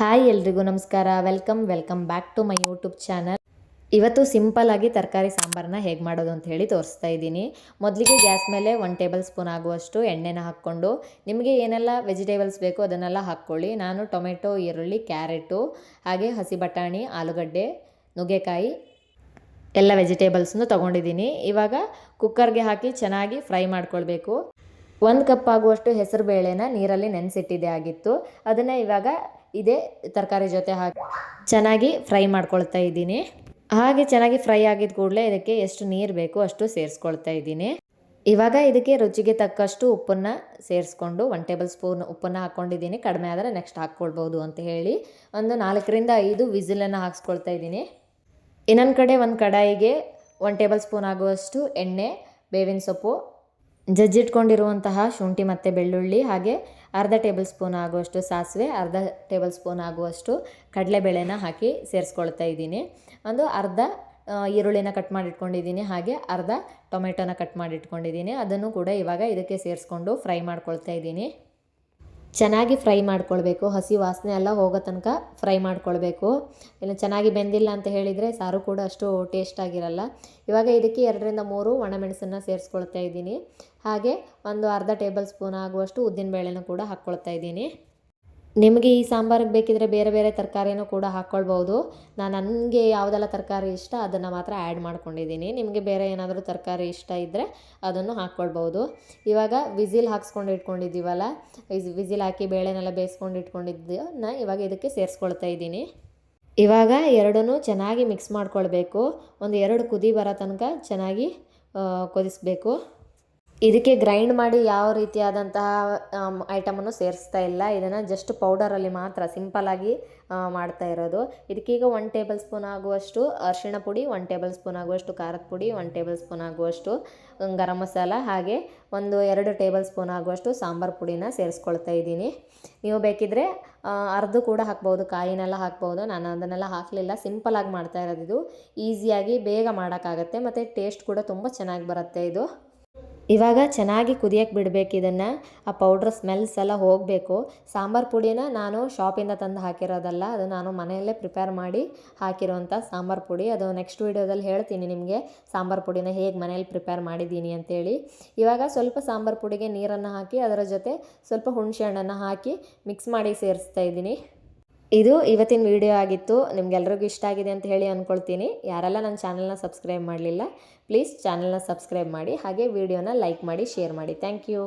Hi ಎಲ್ರಿಗೂ ನಮಸ್ಕಾರ. Welcome back to my YouTube channel. ಇವತ್ತು ಸಿಂಪಲ್ ಆಗಿ ತರಕಾರಿ ಸಾಂಬಾರನ್ನ ಹೇಗೆ ಮಾಡೋದು ಅಂತ ಹೇಳಿ ತೋರಿಸ್ತಾ ಇದ್ದೀನಿ. ಮೊದಲಿಗೆ ಗ್ಯಾಸ್ ಮೇಲೆ 1 ಟೇಬಲ್ ಸ್ಪೂನ್ ಆಗುವಷ್ಟು ಎಣ್ಣೆನ ಹಾಕ್ಕೊಂಡು ನಿಮಗೆ ಏನೆಲ್ಲ ವೆಜಿಟೇಬಲ್ಸ್ ಬೇಕೋ ಅದನ್ನೆಲ್ಲ ಹಾಕ್ಕೊಳ್ಳಿ. ನಾನು ಟೊಮೆಟೊ, ಈರುಳ್ಳಿ, ಕ್ಯಾರೆಟು, ಹಾಗೆ ಹಸಿ ಬಟಾಣಿ, ಆಲೂಗಡ್ಡೆ, ನುಗ್ಗೆಕಾಯಿ ಎಲ್ಲ ವೆಜಿಟೇಬಲ್ಸ್ನು ತೊಗೊಂಡಿದ್ದೀನಿ. ಇವಾಗ ಕುಕ್ಕರ್ಗೆ ಹಾಕಿ ಚೆನ್ನಾಗಿ ಫ್ರೈ ಮಾಡ್ಕೊಳ್ಬೇಕು. 1 ಕಪ್ ಆಗುವಷ್ಟು ಹೆಸರು ಬೇಳೆನ ನೀರಲ್ಲಿ ನೆನೆಸಿಟ್ಟಿದ್ದೆ ಆಗಿತ್ತು. ಅದನ್ನು ಇವಾಗ ಇದೇ ತರಕಾರಿ ಜೊತೆ ಹಾಕಿ ಚೆನ್ನಾಗಿ ಫ್ರೈ ಮಾಡ್ಕೊಳ್ತಾ ಇದ್ದೀನಿ. ಹಾಗೆ ಚೆನ್ನಾಗಿ ಫ್ರೈ ಆಗಿದ ಕೂಡಲೇ ಇದಕ್ಕೆ ಎಷ್ಟು ನೀರು ಬೇಕು ಅಷ್ಟು ಸೇರಿಸ್ಕೊಳ್ತಾ ಇದ್ದೀನಿ. ಇವಾಗ ಇದಕ್ಕೆ ರುಚಿಗೆ ತಕ್ಕಷ್ಟು ಉಪ್ಪನ್ನು ಸೇರಿಸ್ಕೊಂಡು 1 ಟೇಬಲ್ ಸ್ಪೂನ್ ಉಪ್ಪನ್ನು ಹಾಕ್ಕೊಂಡಿದ್ದೀನಿ. ಕಡಿಮೆ ಆದರೆ ನೆಕ್ಸ್ಟ್ ಹಾಕ್ಕೊಳ್ಬೋದು ಅಂತ ಹೇಳಿ ಒಂದು 4ರಿಂದ 5 ವಿಸಿಲನ್ನು ಹಾಕ್ಸ್ಕೊಳ್ತಾ ಇದ್ದೀನಿ. ಇನ್ನೊಂದು ಕಡೆ ಒಂದು ಕಡಾಯಿಗೆ 1 ಟೇಬಲ್ ಸ್ಪೂನ್ ಆಗುವಷ್ಟು ಎಣ್ಣೆ, ಬೇವಿನ ಸೊಪ್ಪು, ಜಜ್ಜಿಟ್ಕೊಂಡಿರುವಂತಹ ಶುಂಠಿ ಮತ್ತು ಬೆಳ್ಳುಳ್ಳಿ, ಹಾಗೆ ಅರ್ಧ ಟೇಬಲ್ ಸ್ಪೂನ್ ಆಗುವಷ್ಟು ಸಾಸಿವೆ, ಅರ್ಧ ಟೇಬಲ್ ಸ್ಪೂನ್ ಆಗುವಷ್ಟು ಕಡಲೆಬೇಳೆನ ಹಾಕಿ ಸೇರಿಸ್ಕೊಳ್ತಾ ಇದ್ದೀನಿ. ಒಂದು ಅರ್ಧ ಈರುಳ್ಳಿನ ಕಟ್ ಮಾಡಿಟ್ಕೊಂಡಿದ್ದೀನಿ, ಹಾಗೆ ಅರ್ಧ ಟೊಮೆಟೊನ ಕಟ್ ಮಾಡಿಟ್ಕೊಂಡಿದ್ದೀನಿ. ಅದನ್ನು ಕೂಡ ಇವಾಗ ಇದಕ್ಕೆ ಸೇರಿಸ್ಕೊಂಡು ಫ್ರೈ ಮಾಡ್ಕೊಳ್ತಾ ಇದ್ದೀನಿ. ಚೆನ್ನಾಗಿ ಫ್ರೈ ಮಾಡ್ಕೊಳ್ಬೇಕು. ಹಸಿ ವಾಸನೆ ಎಲ್ಲ ಹೋಗೋ ತನಕ ಫ್ರೈ ಮಾಡ್ಕೊಳ್ಬೇಕು. ಇಲ್ಲ ಚೆನ್ನಾಗಿ ಬೆಂದಿಲ್ಲ ಅಂತ ಹೇಳಿದರೆ ಸಾರು ಕೂಡ ಅಷ್ಟು ಟೇಸ್ಟಾಗಿರಲ್ಲ. ಇವಾಗ ಇದಕ್ಕೆ 2ರಿಂದ 3 ಒಣಮೆಣಸನ್ನು ಸೇರಿಸ್ಕೊಳ್ತಾ ಇದ್ದೀನಿ. ಹಾಗೆ ಒಂದು ಅರ್ಧ ಟೇಬಲ್ ಸ್ಪೂನ್ ಆಗುವಷ್ಟು ಉದ್ದಿನಬೇಳೆನೂ ಕೂಡ ಹಾಕ್ಕೊಳ್ತಾ ಇದ್ದೀನಿ. ನಿಮಗೆ ಈ ಸಾಂಬಾರಿಗೆ ಬೇಕಿದ್ರೆ ಬೇರೆ ಬೇರೆ ತರಕಾರಿನೂ ಕೂಡ ಹಾಕ್ಕೊಳ್ಬೋದು. ನನಗೆ ಯಾವುದೆಲ್ಲ ತರಕಾರಿ ಇಷ್ಟ ಅದನ್ನು ಮಾತ್ರ ಆ್ಯಡ್ ಮಾಡ್ಕೊಂಡಿದ್ದೀನಿ. ನಿಮಗೆ ಬೇರೆ ಏನಾದರೂ ತರಕಾರಿ ಇಷ್ಟ ಇದ್ದರೆ ಅದನ್ನು ಹಾಕ್ಕೊಳ್ಬೋದು. ಇವಾಗ ವಿಸಿಲ್ ಹಾಕ್ಸ್ಕೊಂಡು ಇಟ್ಕೊಂಡಿದ್ದೀವಲ್ಲ, ವಿಸಿಲ್ ಹಾಕಿ ಬೇಳೆನೆಲ್ಲ ಬೇಯಿಸ್ಕೊಂಡು ಇಟ್ಕೊಂಡಿದ್ದನ್ನ ಇವಾಗ ಇದಕ್ಕೆ ಸೇರಿಸ್ಕೊಳ್ತಾ ಇದ್ದೀನಿ. ಇವಾಗ ಎರಡನ್ನೂ ಚೆನ್ನಾಗಿ ಮಿಕ್ಸ್ ಮಾಡ್ಕೊಳ್ಬೇಕು. ಒಂದು 2 ಕುದಿ ಬರೋ ತನಕ ಚೆನ್ನಾಗಿ ಕುದಿಸ್ಬೇಕು. ಇದಕ್ಕೆ ಗ್ರೈಂಡ್ ಮಾಡಿ ಯಾವ ರೀತಿಯಾದಂತಹ ಐಟಮನ್ನು ಸೇರಿಸ್ತಾ ಇಲ್ಲ. ಇದನ್ನು ಜಸ್ಟ್ ಪೌಡರಲ್ಲಿ ಮಾತ್ರ ಸಿಂಪಲ್ಲಾಗಿ ಮಾಡ್ತಾ ಇರೋದು. ಇದಕ್ಕೀಗ 1 ಟೇಬಲ್ ಸ್ಪೂನ್ ಆಗುವಷ್ಟು ಅರಿಶಿಣ ಪುಡಿ, 1 ಟೇಬಲ್ ಸ್ಪೂನ್ ಆಗುವಷ್ಟು ಖಾರದ ಪುಡಿ, 1 ಟೇಬಲ್ ಸ್ಪೂನ್ ಆಗುವಷ್ಟು ಗರಂ ಮಸಾಲ, ಹಾಗೆ 2 ಟೇಬಲ್ ಸ್ಪೂನ್ ಆಗುವಷ್ಟು ಸಾಂಬಾರು ಪುಡಿನ ಸೇರಿಸ್ಕೊಳ್ತಾ ಇದ್ದೀನಿ. ನೀವು ಬೇಕಿದ್ದರೆ ಅರ್ಧ ಕೂಡ ಹಾಕ್ಬೋದು, ಕಾಯಿನೆಲ್ಲ ಹಾಕ್ಬೋದು. ನಾನು ಅದನ್ನೆಲ್ಲ ಹಾಕಲಿಲ್ಲ. ಸಿಂಪಲ್ಲಾಗಿ ಮಾಡ್ತಾ ಇರೋದು. ಇದು ಈಸಿಯಾಗಿ ಬೇಗ ಮಾಡೋಕ್ಕಾಗತ್ತೆ ಮತ್ತು ಟೇಸ್ಟ್ ಕೂಡ ತುಂಬ ಚೆನ್ನಾಗಿ ಬರುತ್ತೆ ಇದು. ಇವಾಗ ಚೆನ್ನಾಗಿ ಕುದಿಯಕ್ಕೆ ಬಿಡಬೇಕು. ಇದನ್ನು ಆ ಪೌಡ್ರ್ ಸ್ಮೆಲ್ಸ್ ಎಲ್ಲ ಹೋಗಬೇಕು. ಸಾಂಬಾರು ಪುಡಿನ ನಾನು ಶಾಪಿಂದ ತಂದು ಹಾಕಿರೋದಲ್ಲ, ಅದು ನಾನು ಮನೆಯಲ್ಲೇ ಪ್ರಿಪೇರ್ ಮಾಡಿ ಹಾಕಿರೋವಂಥ ಸಾಂಬಾರು ಪುಡಿ. ಅದು ನೆಕ್ಸ್ಟ್ ವೀಡಿಯೋದಲ್ಲಿ ಹೇಳ್ತೀನಿ ನಿಮಗೆ ಸಾಂಬಾರು ಪುಡಿನ ಹೇಗೆ ಮನೇಲಿ ಪ್ರಿಪೇರ್ ಮಾಡಿದ್ದೀನಿ ಅಂತೇಳಿ. ಇವಾಗ ಸ್ವಲ್ಪ ಸಾಂಬಾರು ಪುಡಿಗೆ ನೀರನ್ನು ಹಾಕಿ ಅದರ ಜೊತೆ ಸ್ವಲ್ಪ ಹುಣಸೆ ಹಣ್ಣನ್ನು ಹಾಕಿ ಮಿಕ್ಸ್ ಮಾಡಿ ಸೇರಿಸ್ತಾ ಇದ್ದೀನಿ. ಇದು ಇವತ್ತಿನ ವಿಡಿಯೋ ಆಗಿತ್ತು. ನಿಮ್ಗೆಲ್ರಿಗೂ ಇಷ್ಟ ಆಗಿದೆ ಅಂತ ಹೇಳಿ ಅಂದ್ಕೊಳ್ತೀನಿ. ಯಾರೆಲ್ಲ ನನ್ನ ಚಾನಲ್ನ ಸಬ್ಸ್ಕ್ರೈಬ್ ಮಾಡಲಿಲ್ಲ ಪ್ಲೀಸ್ ಚಾನಲ್ನ ಸಬ್ಸ್ಕ್ರೈಬ್ ಮಾಡಿ, ಹಾಗೆ ವಿಡಿಯೋನ ಲೈಕ್ ಮಾಡಿ, ಶೇರ್ ಮಾಡಿ. Thank you.